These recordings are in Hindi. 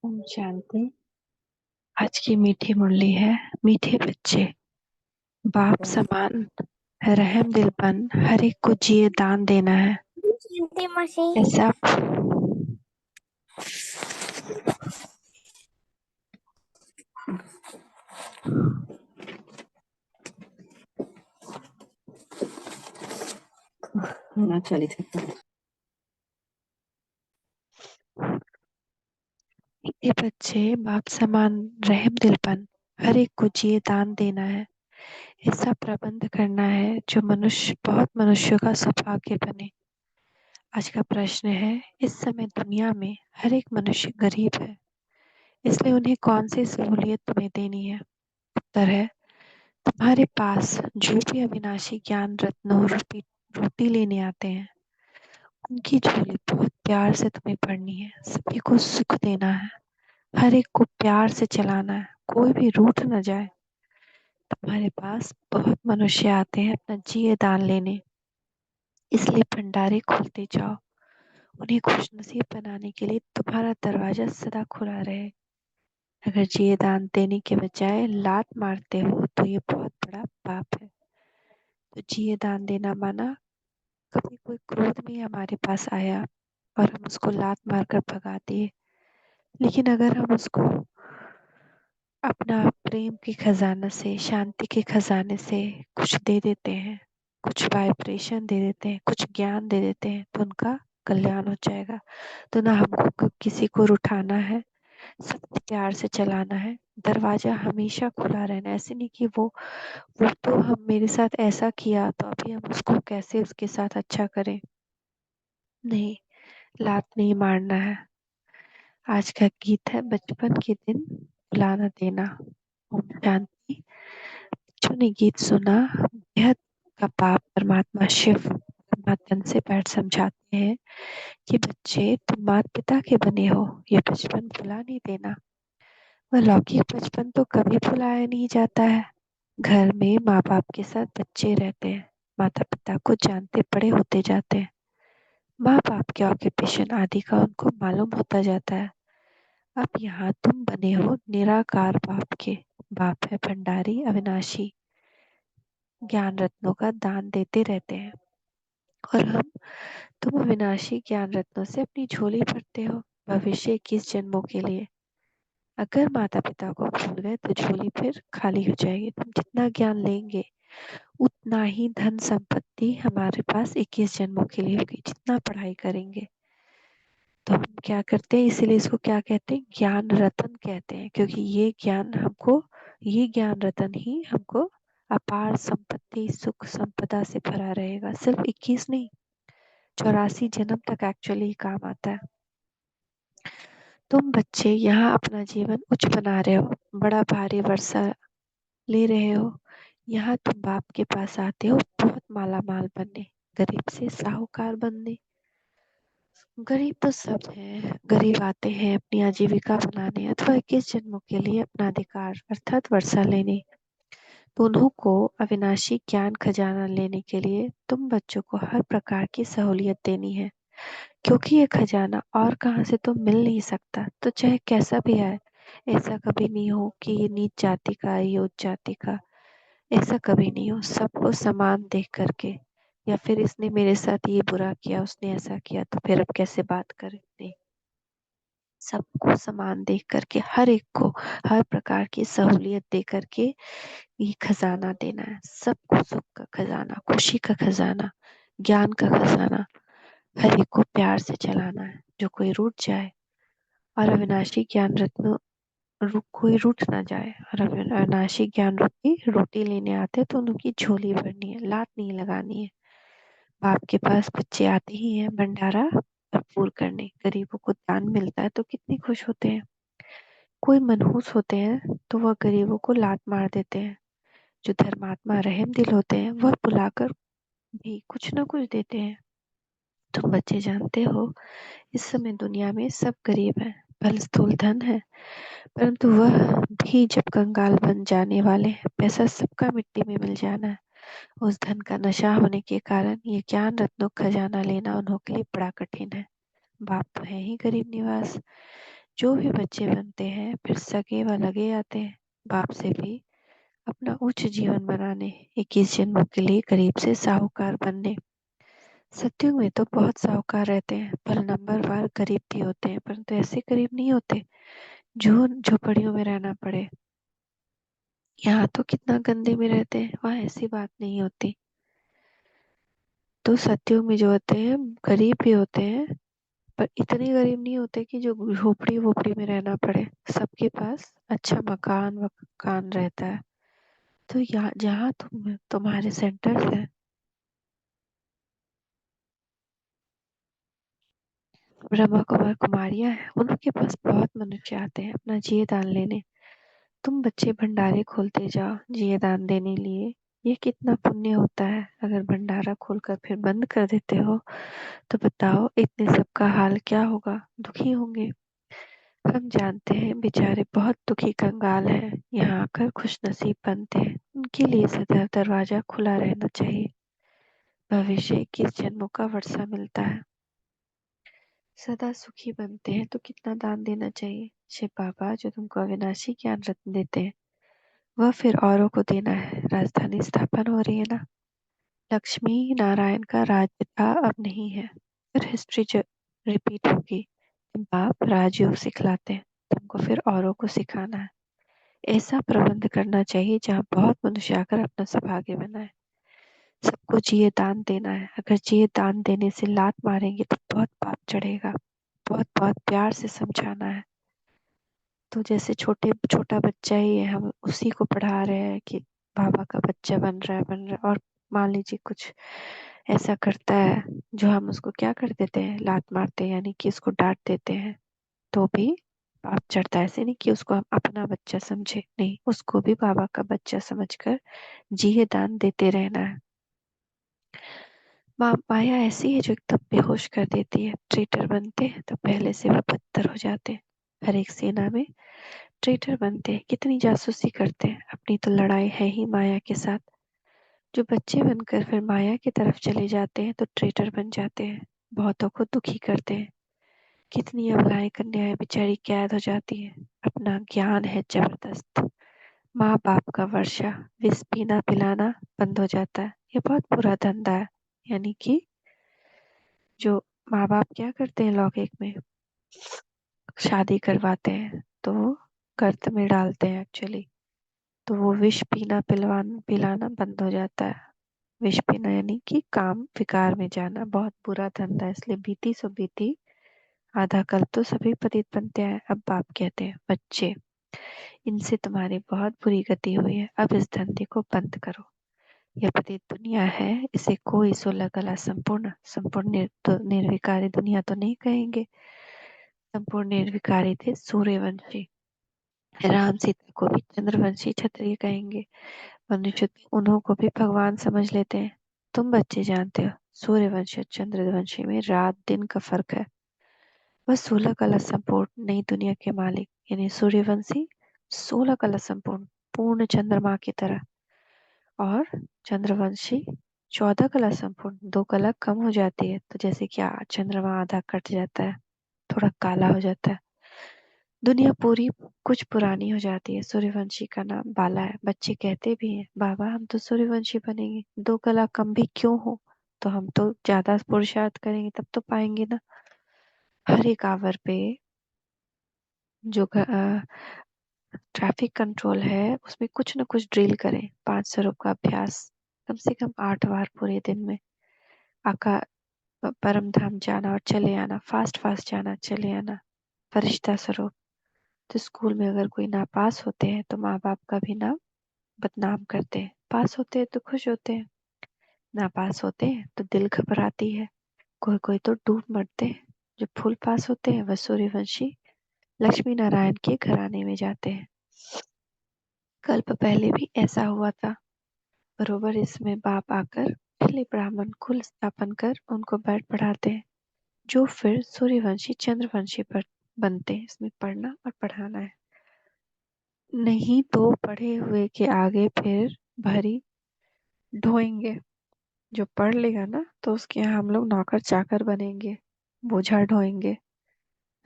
ओम शांति। आज की मीठी मुरली है। मीठे बच्चे, बाप समान, रहम दिलपन, हर एक को जिए दान देना है। शांति मासी। ऐसा होना चाहिए था। मीठे बच्चे, बाप समान, रहम दिलपन, हर एक को जिए दान देना है। ऐसा प्रबंध करना है जो मनुष्य, बहुत मनुष्यों का सौभाग्य बने। आज का प्रश्न है, इस समय दुनिया में हर एक मनुष्य गरीब है, इसलिए उन्हें कौन सी सहूलियत तुम्हें देनी है? उत्तर है, तुम्हारे पास जो भी अविनाशी ज्ञान रत्नों रूपी रोटी लेने आते हैं, उनकी झोली बहुत प्यार से तुम्हें भरनी है। सभी को सुख देना है, हर एक को प्यार से चलाना है, कोई भी रूठ न जाए। तुम्हारे पास बहुत मनुष्य आते हैं अपना जिये दान लेने, इसलिए भंडारे खोलते जाओ। उन्हें खुशनसीब बनाने के लिए तुम्हारा दरवाजा सदा खुला रहे। अगर जिये दान देने के बजाय लात मारते हो तो ये बहुत बड़ा पाप है। तो जिये दान देना माना, कभी कोई क्रोध में हमारे पास आया और हम उसको लात मारकर भगा दिए, लेकिन अगर हम उसको अपना प्रेम के खजाना से, शांति के खजाने से कुछ दे देते हैं, कुछ वाइब्रेशन दे देते हैं, कुछ ज्ञान दे देते हैं, तो उनका कल्याण हो जाएगा। तो ना हमको किसी को रुठाना है, सबको प्यार से चलाना है। दरवाजा हमेशा खुला रहना है। ऐसे नहीं कि वो तो हम मेरे साथ ऐसा किया तो अभी हम उसको कैसे उसके साथ अच्छा करें। नहीं, लात नहीं मारना है। आज का गीत है, बचपन के दिन भुला न देना। ओम शांति। बच्चों ने गीत सुना। बेहद का पाप परमात्मा शिव परमात्मा से बैठ समझाते हैं कि बच्चे, तुम माता पिता के बने हो, ये बचपन भुला नहीं देना। वह लौकिक बचपन तो कभी भुलाया नहीं जाता है। घर में माँ बाप के साथ बच्चे रहते हैं, माता पिता को जानते बड़े होते जाते हैं। माँ बाप के ऑक्यूपेशन आदि का उनको मालूम होता जाता है। अब यहाँ तुम बने हो निराकार बाप के। बाप है भंडारी, अविनाशी, ज्ञान रत्नों का दान देते रहते हैं। और तुम अविनाशी ज्ञान रत्नों से अपनी झोली भरते हो भविष्य 21 जन्मों के लिए। अगर माता पिता को भूल गए तो झोली फिर खाली हो जाएगी। तुम जितना ज्ञान लेंगे उतना ही धन संपत्ति हमारे पास 21 जन्मों के लिए होगी। जितना पढ़ाई करेंगे तो हम क्या करते हैं, इसीलिए इसको क्या कहते हैं, ज्ञान रतन कहते हैं, क्योंकि ये ज्ञान रतन ही हमको अपार संपत्ति सुख संपदा से भरा रहेगा। सिर्फ 21 नहीं, 84 जन्म तक एक्चुअली काम आता है। तुम बच्चे यहाँ अपना जीवन उच्च बना रहे हो, बड़ा भारी वर्षा ले रहे हो। यहाँ तुम बाप के पास आते हो बहुत माला माल बनने, गरीब से साहूकार बनने। गरीब तो सब हैं, गरीब आते हैं अपनी आजीविका बनाने अथवा 21 जन्मों के लिए अपना अधिकार अर्थात वर्षा लेने। तो उन्हों को अविनाशी ज्ञान खजाना लेने के लिए तुम बच्चों को हर प्रकार की सहूलियत देनी है, क्योंकि ये खजाना और कहाँ से तो मिल नहीं सकता। तो चाहे कैसा भी आए, ऐसा कभी नहीं हो कि ये नीच जाति का है, ये उच्च जाति का, ऐसा कभी नहीं हो। सबको समान देख करके, या फिर इसने मेरे साथ ये बुरा किया, उसने ऐसा किया, तो फिर अब कैसे बात करें? नहीं, सबको समान देख करके, हर एक को हर प्रकार की सहूलियत दे करके ये खजाना देना है। सबको सुख का खजाना, खुशी का खजाना, ज्ञान का खजाना, हर एक को प्यार से चलाना है। जो कोई रूठ जाए और अविनाशी ज्ञान रत्न कोई रूठ ना जाए और अविनाशी ज्ञान रूपी रोटी लेने आते तो उनकी झोली भरनी है, लात नहीं लगानी है। बाप के पास बच्चे आते ही हैं भंडारा भरपूर करने। गरीबों को दान मिलता है तो कितने खुश होते हैं। कोई मनहूस होते हैं तो वह गरीबों को लात मार देते हैं। जो धर्मात्मा रहम दिल होते हैं वह बुलाकर भी कुछ न कुछ देते हैं। तुम बच्चे जानते हो, इस समय दुनिया में सब गरीब हैं, बल स्थूल धन है, परंतु वह भी जब कंगाल बन जाने वाले हैं। पैसा सबका मिट्टी में मिल जाना है। उस धन का नशा होने के कारण ये ज्ञान रत्नों खजाना लेना उन्हों के लिए बड़ा कठिन है। बाप तो है ही गरीब निवास। जो भी बच्चे बनते हैं फिर सगे व लगे आते हैं बाप से भी अपना उच्च जीवन बनाने, 21 जन्मों के लिए गरीब से साहूकार बनने। सत्युग में तो बहुत साहूकार रहते हैं, पर नंबरवार गरीब भी होते हैं, परंतु ऐसे गरीब नहीं होते जो झोपड़ियों में रहना पड़े। यहाँ तो कितना गंदे में रहते हैं, वहाँ ऐसी बात नहीं होती। तो सत्युग में जो होते हैं गरीब भी होते हैं, पर इतने गरीब नहीं होते कि जो झोपड़ी वोपड़ी में रहना पड़े। सबके पास अच्छा मकान वकान रहता है। तो यहाँ जहाँ तुम्हारे सेंटर्स हैं, ब्रह्मा कुमार कुमारियां हैं, उनके पास बहुत मनुष्य आते हैं अपना जिये दान लेने। तुम बच्चे भंडारे खोलते जाओ जिये दान देने लिए। ये कितना पुण्य होता है। अगर भंडारा खोलकर फिर बंद कर देते हो तो बताओ इतने सबका हाल क्या होगा, दुखी होंगे। हम जानते हैं बेचारे बहुत दुखी कंगाल हैं, यहाँ आकर खुश नसीब बनते हैं। उनके लिए सदैव दरवाजा खुला रहना चाहिए। भविष्य 21 जन्मों का वर्षा मिलता है। सदा सुखी बनते हैं तो कितना दान देना चाहिए। शिव बाबा जो तुमको अविनाशी ज्ञान रत्न देते हैं वह फिर औरों को देना है। राजधानी स्थापन हो रही है ना। लक्ष्मी नारायण का राज्य था, अब नहीं है। फिर हिस्ट्री रिपीट होगी। बाप राजयोग सिखलाते हैं, तुमको फिर औरों को सिखाना है। ऐसा प्रबंध करना चाहिए जहाँ बहुत मनुष्य आकर अपना सौभाग्य बनाए। सबको जिये दान देना है। अगर जिये दान देने से लात मारेंगे तो बहुत पाप चढ़ेगा। बहुत बहुत प्यार से समझाना है। तो जैसे छोटा बच्चा ही है, हम उसी को पढ़ा रहे हैं कि बाबा का बच्चा बन रहा है, और मान लीजिए कुछ ऐसा करता है जो हम उसको क्या कर देते हैं, लात मारते हैं, यानी कि उसको डांट देते हैं, तो भी पाप चढ़ता है। ऐसे नहीं कि उसको हम अपना बच्चा समझे, नहीं, उसको भी बाबा का बच्चा समझकर जिये दान देते रहना है। माया ऐसी है जो एकदम बेहोश कर देती है। ट्रेटर बनते हैं तो पहले से वो बदतर हो जाते हैं। हर एक सेना में ट्रेटर बनते हैं, कितनी जासूसी करते हैं। अपनी तो लड़ाई है ही माया के साथ। जो बच्चे बनकर फिर माया की तरफ चले जाते हैं तो ट्रेटर बन जाते हैं, बहुतों को दुखी करते हैं। कितनी अबलाएं कन्याएं बेचारी कैद हो जाती है। अपना ज्ञान है जबरदस्त। माँ बाप का वर्षा, विष पीना पिलाना बंद हो जाता है। ये बहुत बुरा धंधा है। यानी कि जो माँ बाप क्या करते हैं लौकिक में, शादी करवाते हैं तो वो गर्त में डालते हैं एक्चुअली। तो वो विष पीना पिलाना बंद हो जाता है। विष पीना यानी कि काम विकार में जाना, बहुत बुरा धंधा है। इसलिए बीती सो बीती, आधा कल तो सभी पतित बनते हैं। अब बाप कहते हैं बच्चे, इनसे तुम्हारी बहुत बुरी गति हुई है, अब इस धंधे को बंद करो। यह पतित दुनिया है, इसे कोई 16 कला संपूर्ण संपूर्ण निर्विकारी दुनिया तो नहीं कहेंगे। संपूर्ण निर्विकारी थे सूर्यवंशी। राम सीता को भी चंद्रवंशी क्षत्रिय कहेंगे। मनुष्य तो उन्हों को भी भगवान समझ लेते हैं। तुम बच्चे जानते हो सूर्यवंशी और चंद्रवंशी में रात दिन का फर्क है। वह 16 कला संपूर्ण नई दुनिया के मालिक यानी सूर्यवंशी 16 कला संपूर्ण पूर्ण चंद्रमा की तरह, और चंद्रवंशी 14 कला संपूर्ण, 2 कला कम हो जाती है। तो जैसे कि चंद्रमा आधा कट जाता है, थोड़ा काला हो जाता है, दुनिया पूरी कुछ पुरानी हो जाती है। सूर्यवंशी का नाम बाला है। बच्चे कहते भी हैं बाबा हम तो सूर्यवंशी बनेंगे, 2 कला कम भी क्यों हो, तो हम तो ज्यादा पुरुषार्थ करेंगे तब तो पाएंगे ना। हर एक आवर पे जो ट्रैफिक कंट्रोल है उसमें कुछ न कुछ ड्रिल करें। 5 स्वरूप का अभ्यास कम से कम 8 बार पूरे दिन में। आका परम धाम जाना और चले आना, फास्ट फास्ट जाना चले आना, फरिश्ता स्वरूप। तो स्कूल में अगर कोई नापास होते हैं तो माँ बाप का भी नाम बदनाम करते हैं। पास होते हैं तो खुश होते हैं, नापास होते हैं तो दिल घबराती है। कोई कोई तो डूब मरते हैं। जो फुल पास होते हैं वह सूर्यवंशी लक्ष्मी नारायण के घराने में जाते हैं। कल्प पहले भी ऐसा हुआ था। बरोबर इसमें बाप आकर पहले ब्राह्मण कुल स्थापन कर उनको बैठ पढ़ाते हैं, जो फिर सूर्यवंशी चंद्रवंशी पर बनते हैं। इसमें पढ़ना और पढ़ाना है। नहीं तो पढ़े हुए के आगे फिर भरी ढोएंगे। जो पढ़ लेगा ना तो उसके यहाँ हम लोग नौकर चाकर बनेंगे, बोझा ढोएंगे।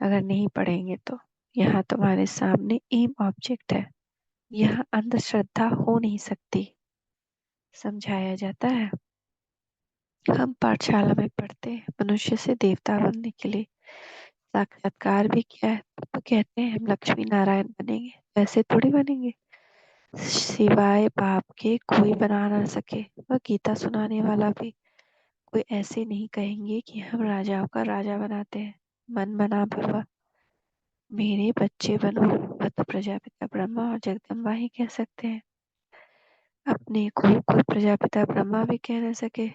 अगर नहीं पढ़ेंगे तो यहाँ तुम्हारे सामने एम ऑब्जेक्ट है। यहाँ अंधश्रद्धा हो नहीं सकती। समझाया जाता है। हम पाठशाला में पढ़ते हैं मनुष्य से देवता बनने के लिए। साक्षात्कार भी किया है, तो कहते हैं हम लक्ष्मी नारायण बनेंगे। वैसे थोड़ी बनेंगे। सिवाय बाप के कोई बना ना सके। वह गीता सुनाने वाला भी कोई ऐसे नहीं कहेंगे कि हम राजाओं का राजा बनाते हैं। मन बना भव मेरे बच्चे बनो, वह तो प्रजापिता ब्रह्मा और जगदम्बा ही कह सकते हैं। अपने को कोई प्रजापिता ब्रह्मा भी कह न सके।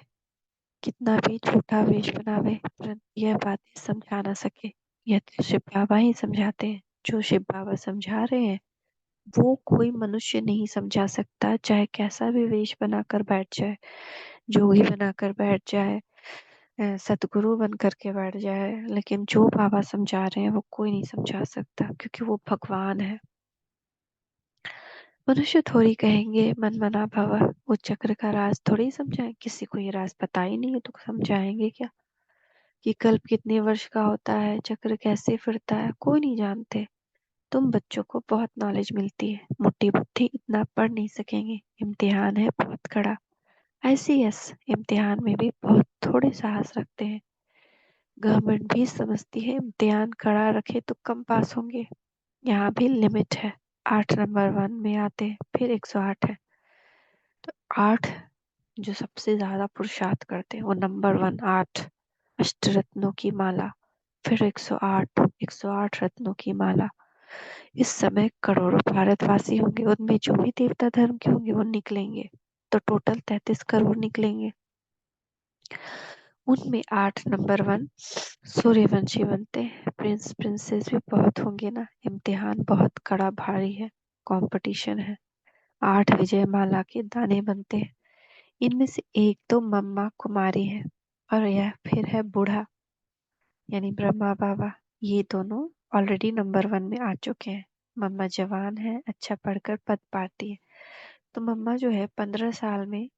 कितना भी झूठा वेश बनावे, परंतु यह बातें समझा ना सके। यह तो शिव बाबा ही समझाते हैं। जो शिव बाबा समझा रहे हैं वो कोई मनुष्य नहीं समझा सकता, चाहे कैसा भी वेश बनाकर बैठ जाए, जोगी बनाकर बैठ जाए, सतगुरु बन करके बैठ जाए, लेकिन जो बाबा समझा रहे हैं वो कोई नहीं समझा सकता, क्योंकि वो भगवान है। मनुष्य थोड़ी कहेंगे मन मना भव, वो चक्र का राज थोड़ी समझाए। किसी को ये राज पता ही नहीं है तो समझाएंगे क्या? कि कल्प कितने वर्ष का होता है, चक्र कैसे फिरता है, कोई नहीं जानते। तुम बच्चों को बहुत नॉलेज मिलती है, मोटी बुद्धि इतना पढ़ नहीं सकेंगे। इम्तिहान है बहुत कड़ा। ICS इम्तिहान में भी बहुत थोड़े साहस रखते हैं। गवर्नमेंट भी समझती है इम्तिहान कड़ा रखे तो कम पास होंगे। यहाँ भी लिमिट है। 8 नंबर 1 में आते हैं, फिर 108 है। तो 8 जो सबसे ज्यादा पुरुषार्थ करते हैं वो नंबर 1 8, अष्टरत्नों की माला। फिर 108, 108 रत्नों की माला। इस समय करोड़ों भारतवासी होंगे, उनमें जो भी देवता धर्म के होंगे वो निकलेंगे, तो टोटल 33 करोड़ निकलेंगे। उनमें 8 नंबर 1 सूर्यवंशी बनते हैं। प्रिंस प्रिंसेस भी बहुत होंगे ना। इम्तिहान बहुत कड़ा भारी है, कंपटीशन है। 8 विजय माला के दाने बनते हैं। इनमें से एक तो मम्मा कुमारी है और यह फिर है बूढ़ा, यानी ब्रह्मा बाबा। ये दोनों ऑलरेडी नंबर 1 में आ चुके हैं। मम्मा जवान है, अच्छा पढ़कर पद पाती है। तो मम्मा जो है 15 साल में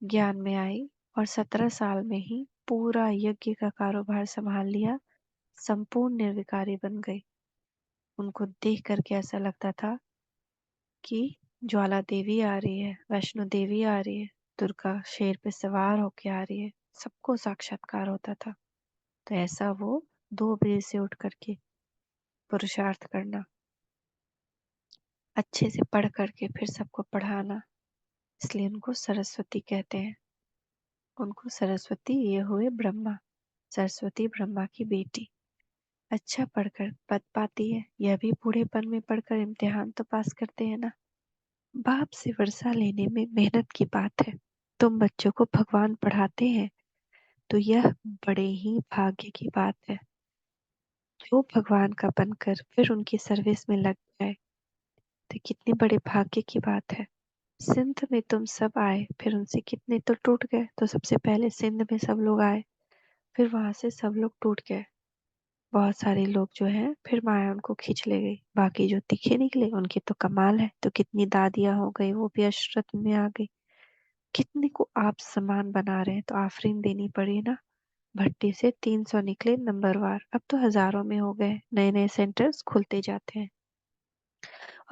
ज्ञान में आई और 17 साल में ही पूरा यज्ञ का कारोबार संभाल लिया। संपूर्ण निर्विकारी बन गई। उनको देख करके ऐसा लगता था कि ज्वाला देवी आ रही है, वैष्णो देवी आ रही है, दुर्गा शेर पे सवार होके आ रही है। सबको साक्षात्कार होता था। तो ऐसा वो 2 बजे से उठ करके पुरुषार्थ करना, अच्छे से पढ़ करके फिर सबको पढ़ाना, इसलिए उनको सरस्वती कहते हैं। उनको सरस्वती ये हुए ब्रह्मा। सरस्वती ब्रह्मा की बेटी। अच्छा पढ़कर पद पाती है। यह भी बूढ़ेपन में पढ़कर इम्तिहान तो पास करते हैं ना। बाप से वर्षा लेने में मेहनत की बात है। तुम बच्चों को भगवान पढ़ाते हैं तो यह बड़े ही भाग्य की बात है। जो भगवान का बनकर फिर उनकी सर्विस में लग जाए तो कितनी बड़े भाग्य की बात है। सिंध में तुम सब आए, फिर उनसे कितने तो टूट गए। तो सबसे पहले सिंध में सब लोग आए, फिर वहां से सब लोग टूट गए। बहुत सारे लोग जो हैं फिर माया उनको खींच ले गई। बाकी जो तीखे निकले उनकी तो कमाल है। तो कितनी दादियां हो गई, वो भी अशरत में आ गई। कितने को आप समान बना रहे हैं, तो आफरीन देनी पड़ी ना। भट्टी से 300 निकले नंबरवार, अब तो हजारों में हो गए। नए नए सेंटर्स खुलते जाते हैं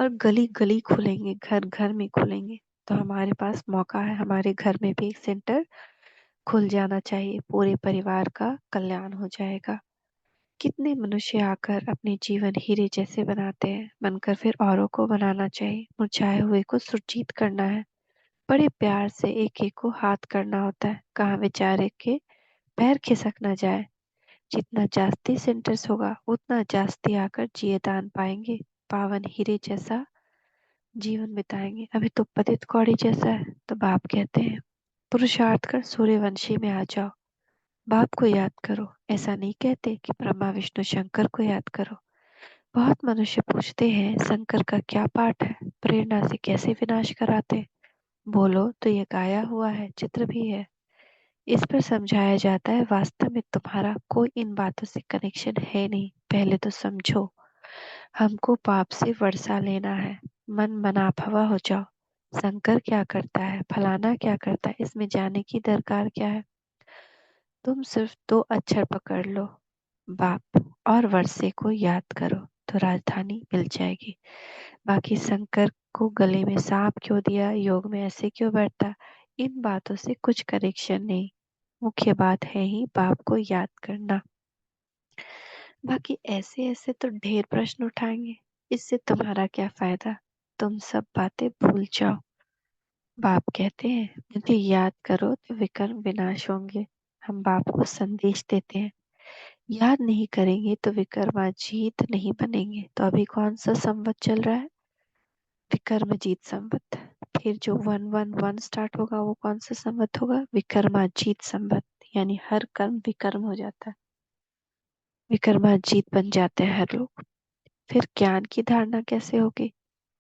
और गली गली खुलेंगे, घर घर में खुलेंगे। तो हमारे पास मौका है, हमारे घर में भी एक सेंटर खुल जाना चाहिए। पूरे परिवार का कल्याण हो जाएगा। कितने मनुष्य आकर अपने जीवन हीरे जैसे बनाते हैं, बनकर फिर औरों को बनाना चाहिए। मुरझाए हुए को सुरजीत करना है। बड़े प्यार से एक एक को हाथ करना होता है, कहाँ बेचारे के पैर खिसक न जाए। जितना जास्ती सेंटर्स होगा उतना जास्ती आकर जिए दान पाएंगे, पावन हीरे जैसा जीवन बिताएंगे। अभी तो पतित कौड़ी जैसा है। तो बाप कहते हैं पुरुषार्थ कर सूर्यवंशी में आ जाओ। बाप को याद करो। ऐसा नहीं कहते कि ब्रह्मा विष्णु शंकर को याद करो। बहुत मनुष्य पूछते हैं शंकर का क्या पाठ है, प्रेरणा से कैसे विनाश कराते। बोलो तो ये गाया हुआ है, चित्र भी है। इस पर समझाया जाता है वास्तव में तुम्हारा कोई इन बातों से कनेक्शन है नहीं। पहले तो समझो। हमको पाप से वर्षा लेना है। मन मना भवा हो जाओ। शंकर क्या करता है, फलाना क्या करता है, इसमें जाने की दरकार क्या है। तुम सिर्फ 2 अक्षर पकड़ लो, बाप और वर्षे को याद करो। तो राजधानी मिल जाएगी। बाकी शंकर को गले में सांप क्यों दिया, योग में ऐसे क्यों बैठता, इन बातों से कुछ कनेक्शन नहीं। मुख्य बात है ही बाप को याद करना। बाकी ऐसे ऐसे तो ढेर प्रश्न उठाएंगे, इससे तुम्हारा क्या फायदा, तुम सब बातें भूल जाओ। बाप कहते हैं मुझे याद करो तो विकर्म विनाश होंगे। हम बाप को संदेश देते हैं, याद नहीं करेंगे तो विक्रमाजीत नहीं बनेंगे। तो अभी कौन सा संवत चल रहा है, विक्रमजीत संवत। फिर जो 111 स्टार्ट होगा वो कौन सा संवत होगा, विक्रमाजीत संवत। यानी हर कर्म विकर्म हो जाता है, विक्रमाजीत बन जाते हैं हर लोग। फिर ज्ञान की धारणा कैसे होगी,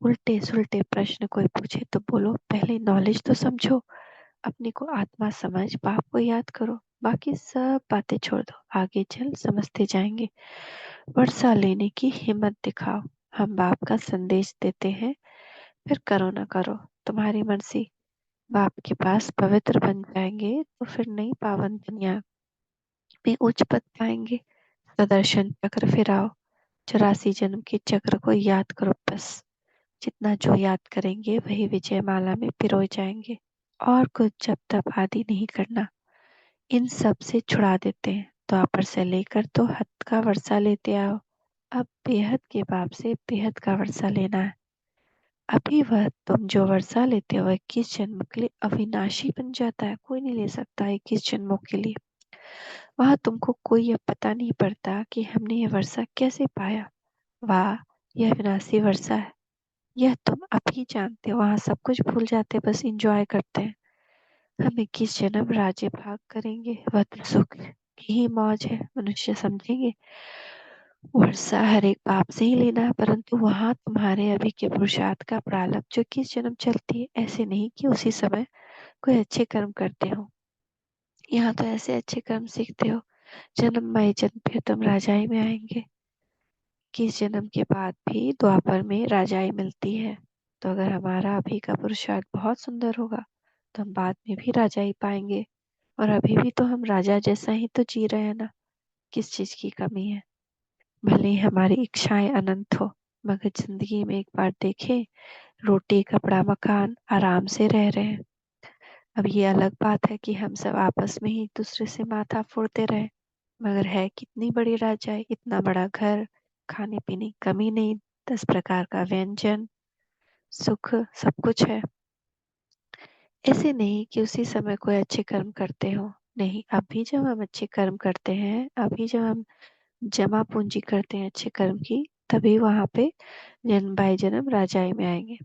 उल्टे सुलटे प्रश्न कोई पूछे तो बोलो पहले नॉलेज तो समझो, अपने को आत्मा समझ बाप को याद करो, बाकी सब बातें छोड़ दो, आगे चल समझते जाएंगे। वर्षा लेने की हिम्मत दिखाओ, हम बाप का संदेश देते हैं, फिर करो ना करो तुम्हारी मर्जी। बाप के पास पवित्र बन जाएंगे तो फिर नई पावन दुनिया में उच्च पद पाएंगे। सदर्शन चक्र फिराओ, 84 जन्म के चक्र को याद करो बस। जितना जो याद करेंगे वही विजय माला में पिरोए जाएंगे। और कुछ जब तक आदि नहीं करना, इन सब से छुड़ा देते हैं। द्वापर से लेकर तो हद का वर्षा लेते आओ, अब बेहद के बाप से बेहद का वर्षा लेना है। अभी वह तुम जो वर्षा लेते हो 21 जन्म के लिए अविनाशी बन जाता है, कोई नहीं ले सकता 21 जन्मों के लिए। वहां तुमको कोई यह पता नहीं पड़ता कि हमने यह वर्षा कैसे पाया। वाह, यह विनाशी वर्षा है, यह तुम अभी जानते हो। वहां सब कुछ भूल जाते, बस इंजॉय करते हैं। हम 21 जन्म राज्य भाग करेंगे, वह तो सुख की ही मौज है, मनुष्य समझेंगे। वर्षा हर एक पाप से ही लेना है, परंतु वहां तुम्हारे अभी के पुरुषार्थ का प्रारब्ध जो 21 जन्म चलती है, ऐसे नहीं कि उसी समय कोई अच्छे कर्म करते हो। यहाँ तो ऐसे अच्छे कर्म सीखते हो, जन्म मय जन्म फिर तुम राजाई में आएंगे। 21 जन्म के बाद भी द्वापर में राजाई मिलती है। तो अगर हमारा अभी का पुरुषार्थ बहुत सुंदर होगा तो हम बाद में भी राजाई पाएंगे। और अभी भी तो हम राजा जैसा ही तो जी रहे हैं ना, किस चीज की कमी है। भले ही हमारी इच्छाएं अनंत हो, मगर जिंदगी में एक बार देखें, रोटी कपड़ा मकान आराम से रह रहे हैं। अब ये अलग बात है कि हम सब आपस में ही एक दूसरे से माथा फोड़ते रहे, मगर है कितनी बड़ी राजाई, इतना बड़ा घर, खाने पीने की कमी नहीं, 10 प्रकार का व्यंजन, सुख सब कुछ है। ऐसे नहीं कि उसी समय कोई अच्छे कर्म करते हो, नहीं, अभी जब हम अच्छे कर्म करते हैं, अभी जब हम जमा पूंजी करते हैं अच्छे कर्म की, तभी वहां पे जन्म बाई जन्म राजाई में आएंगे।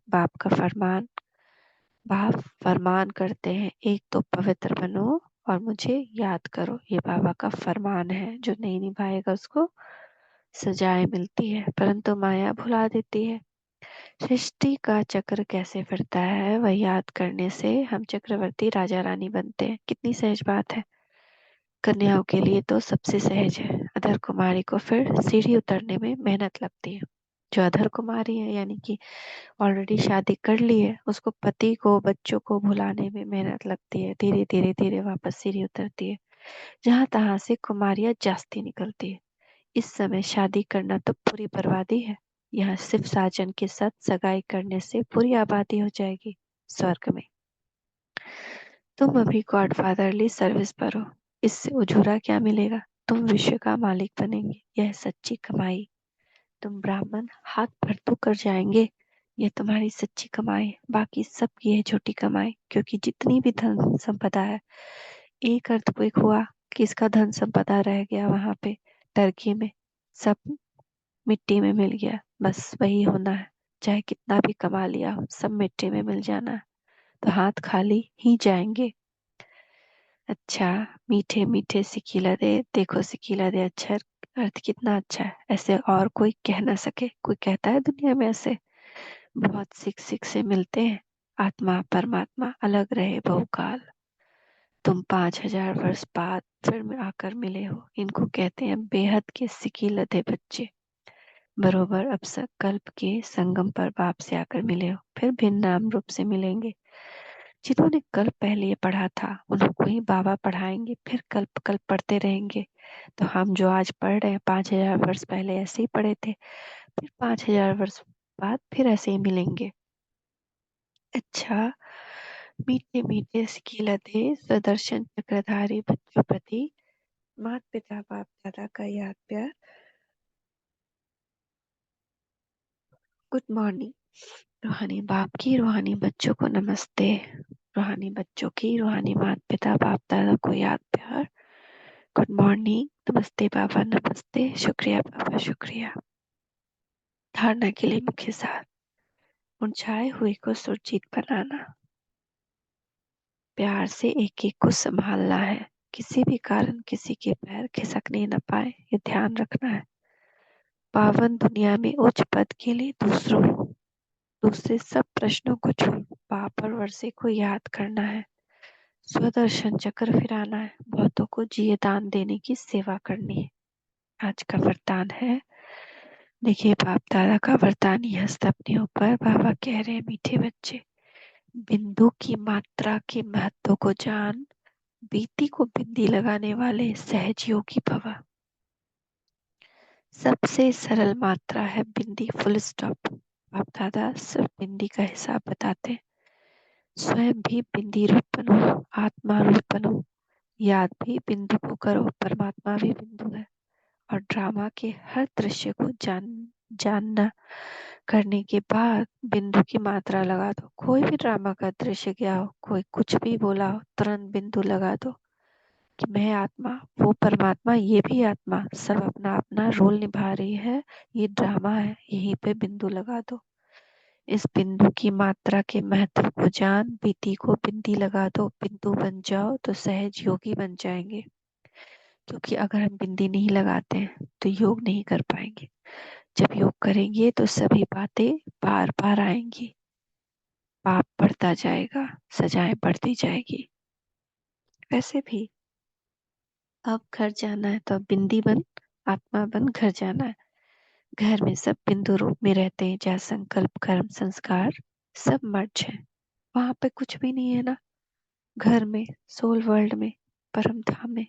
बाप फरमान करते हैं, एक तो पवित्र बनो और मुझे याद करो, ये बाबा का फरमान है। जो नहीं निभाएगा उसको सजाएं मिलती है, परंतु माया भुला देती है। सृष्टि का चक्र कैसे फिरता है, वह याद करने से हम चक्रवर्ती राजा रानी बनते हैं। कितनी सहज बात है। कन्याओं के लिए तो सबसे सहज है, अधर कुमारी को फिर सीढ़ी उतरने में मेहनत लगती है। जो अधर कुमारी है यानी कि ऑलरेडी शादी कर ली है, उसको पति को बच्चों को भुलाने में मेहनत लगती है, धीरे धीरे धीरे वापस सीढ़ी उतरती है। जहां तहां से कुमारियां जास्ती निकलती है। इस समय शादी करना तो पूरी बर्बादी है। यहाँ सिर्फ साजन के साथ सगाई करने से पूरी आबादी हो जाएगी स्वर्ग में। तुम अभी गॉडफादरली सर्विस पर हो, इससे उजूरा क्या मिलेगा, तुम विश्व का मालिक बनेंगे, यह सच्ची कमाई। तुम ब्राह्मण हाथ भर तो कर जाएंगे, यह तुम्हारी सच्ची कमाई है। बाकी सब की है झूठी कमाई, क्योंकि जितनी भी धन संपदा है, एक अर्थक्वेक हुआ कि इसका धन संपदा रह गया वहां पे टर्की में, सब मिट्टी में मिल गया। बस वही होना है, चाहे कितना भी कमा लिया हो, सब मिट्टी में मिल जाना है, तो हाथ खाली ही जाएंगे। अच्छा, मीठे मीठे सिकीला दे, देखो सिकीला दे अच्छा, अर्थ कितना अच्छा है, ऐसे और कोई कह ना सके। कोई कहता है दुनिया में ऐसे, बहुत सिख सिख से मिलते हैं। आत्मा परमात्मा अलग रहे बहुकाल, तुम 5000 वर्ष बाद फिर में आकर मिले हो, इनको कहते हैं बेहद के सिकी लदे बच्चे। बरोबर अब कल्प के संगम पर बाप से आकर मिले हो, फिर भिन्न नाम रूप से मिलेंगे। जिन्होंने कल्प पहले ये पढ़ा था उनको ही बाबा पढ़ाएंगे, फिर कल्प कल्प पढ़ते रहेंगे। तो हम जो आज पढ़ रहे हैं 5000 वर्ष पहले ऐसे ही पढ़े थे, फिर 5,000 वर्ष बाद फिर ऐसे ही मिलेंगे। अच्छा, मीठे मीठे सिकी लते सुदर्शन चक्रधारी बच्चों प्रति माता पिता बाप दादा का याद प्यार। Good morning. रूहानी बाप की रूहानी बच्चों को नमस्ते। रूहानी बच्चों की रूहानी माता पिता बाप दादा को याद प्यार। गुड मॉर्निंग, नमस्ते बाबा, नमस्ते, शुक्रिया बाबा, शुक्रिया। धारणा के लिए मुख्य सार। मुरझाए हुए को सुरजीत बनाना। प्यार से एक एक को संभालना है। किसी भी कारण किसी के पैर खिसकने न पाए, ये ध्यान रखना है। पावन दुनिया में उच्च पद के लिए दूसरे सब प्रश्नों को छोड़ पाप और वर्षे को याद करना है। स्वदर्शन चक्र फिराना है। बहुतों को जिए दान देने की सेवा करनी है। आज का वरदान है, देखिए बाप दादा का वरदान ही हस्त अपने ऊपर। बाबा कह रहे हैं, मीठे बच्चे, बिंदु की मात्रा के महत्व को जान, बीती को बिंदी लगाने वाले सहज योगी भव। सबसे सरल मात्रा है बिंदी, फुल स्टॉप। बाप दादा सिर्फ बिंदी का हिसाब बताते हैं। स्वयं भी बिंदी रूप बनो, आत्मा रूप बनो, याद भी बिंदु को करो, परमात्मा भी बिंदु है। और ड्रामा के हर दृश्य को जानना करने के बाद बिंदु की मात्रा लगा दो। कोई भी ड्रामा का दृश्य क्या हो, कोई कुछ भी बोला हो, तुरंत बिंदु लगा दो कि मैं आत्मा, वो परमात्मा, ये भी आत्मा, सब अपना अपना रोल निभा रही है। ये ड्रामा है, यहीं पे बिंदु लगा दो। इस बिंदु की मात्रा के महत्व को जान, बीती को बिंदी लगा दो, बिंदु बन जाओ तो सहज योगी बन जाएंगे। क्योंकि अगर हम बिंदी नहीं लगाते हैं तो योग नहीं कर पाएंगे। जब योग करेंगे तो सभी बातें बार बार आएंगी, पाप बढ़ता जाएगा, सजाएं बढ़ती जाएगी। वैसे भी अब घर जाना है तो अब बिंदी बन, आत्मा बन, घर जाना है। घर में सब बिंदु रूप में रहते हैं, जहाँ संकल्प कर्म संस्कार सब मर्ज है। वहां पे कुछ भी नहीं है ना। घर में, सोल वर्ल्ड में, परम धाम में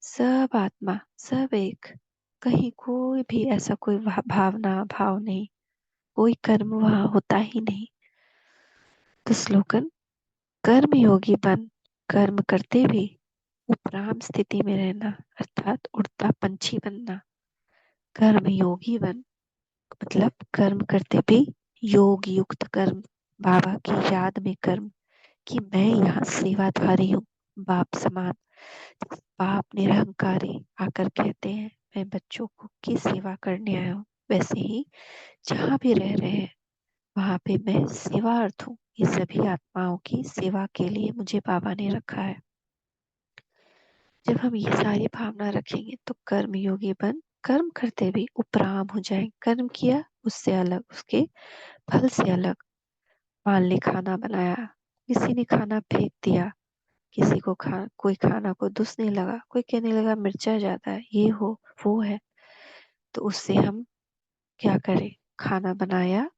सब आत्मा, सब एक। कहीं कोई भी ऐसा कोई भावना भाव नहीं, कोई कर्म वहां होता ही नहीं। तो स्लोगन, कर्म योगी बन, कर्म करते भी उपराम स्थिति में रहना, अर्थात उड़ता पंछी बनना। कर्म योगी बन मतलब कर्म करते भी योग युक्त कर्म, बाबा की याद में कर्म, कि मैं यहाँ सेवाधारी हूँ, बाप समान। बाप निरहंकारी आकर कहते हैं, मैं बच्चों को की सेवा करने आया हूँ। वैसे ही जहाँ भी रह रहे हैं वहां पे मैं सेवार्थ हूँ। ये सभी आत्माओं की सेवा के लिए मुझे बाबा ने रखा है। जब हम ये सारी भावना रखेंगे तो कर्म योगी बन, कर्म करते भी उपराम हो जाए। कर्म किया उससे अलग, उसके फल से अलग। मान ले खाना बनाया, किसी ने खाना फेंक दिया, किसी को कोई खाना को दुष्ने लगा, कोई कहने लगा मिर्चा ज्यादा है, ये हो वो है, तो उससे हम क्या करें, खाना बनाया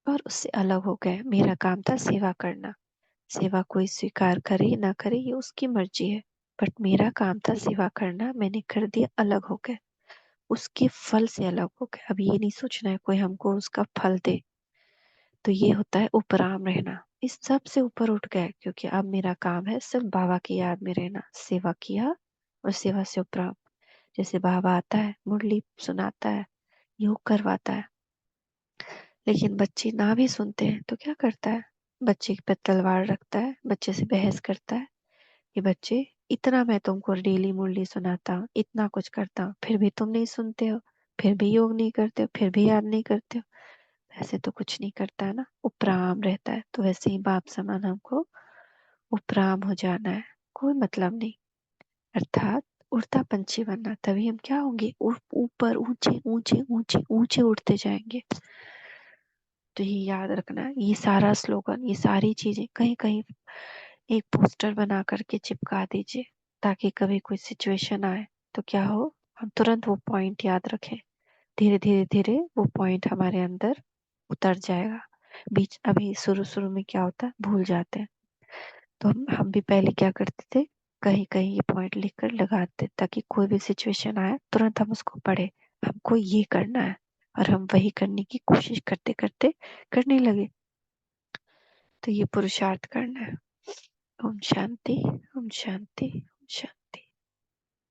और उससे अलग हो गए। मेरा काम था सेवा करना। सेवा कोई स्वीकार करे ना करे ये उसकी मर्जी है, बट मेरा काम था सेवा करना, मैंने कर दिया, अलग हो गए। उसके फल से अलग हो गए। अब ये नहीं सोचना है कोई हमको उसका फल दे। तो ये होता है उपराम रहना। इस सब से ऊपर उठ गए, क्योंकि अब मेरा काम है सिर्फ बाबा की याद में रहना। सेवा किया और सेवा से उपराम। जैसे बाबा आता है, मुरली सुनाता है, योग करवाता है, लेकिन बच्चे ना भी सुनते हैं तो क्या करता है, बच्चे पे तलवार रखता है, बच्चे से बहस करता है कि बच्चे, इतना मैं तुमको डेली मुरली सुनाता हूँ, इतना कुछ करता हूँ, फिर भी तुम नहीं सुनते हो, फिर भी योग नहीं करते हो, फिर भी याद नहीं करते हो। ऐसे तो कुछ नहीं करता है ना, उपराम रहता है। तो वैसे ही बाप समान हमको उपराम हो जाना है, कोई मतलब नहीं। अर्थात उड़ता पंछी बनना, तभी हम क्या होंगे, ऊपर ऊंचे ऊंचे ऊंचे ऊंचे उड़ते जाएंगे। तो ये याद रखना है, ये सारा स्लोगन, ये सारी चीजें कहीं कहीं एक पोस्टर बना करके चिपका दीजिए, ताकि कभी कोई सिचुएशन आए तो क्या हो, हम तुरंत वो पॉइंट याद रखें। धीरे धीरे धीरे वो पॉइंट हमारे अंदर उतर जाएगा। बीच अभी शुरू शुरू में क्या होता है, भूल जाते हैं। तो हम भी पहले क्या करते थे, कहीं कहीं ये पॉइंट लिख कर लगाते, ताकि कोई भी सिचुएशन आए तुरंत हम उसको पढ़े, हमको ये करना है। और हम वही करने की कोशिश करते करते करने लगे। तो ये पुरुषार्थ करना है। ओम शांति, ओम शांति, ओम शांति।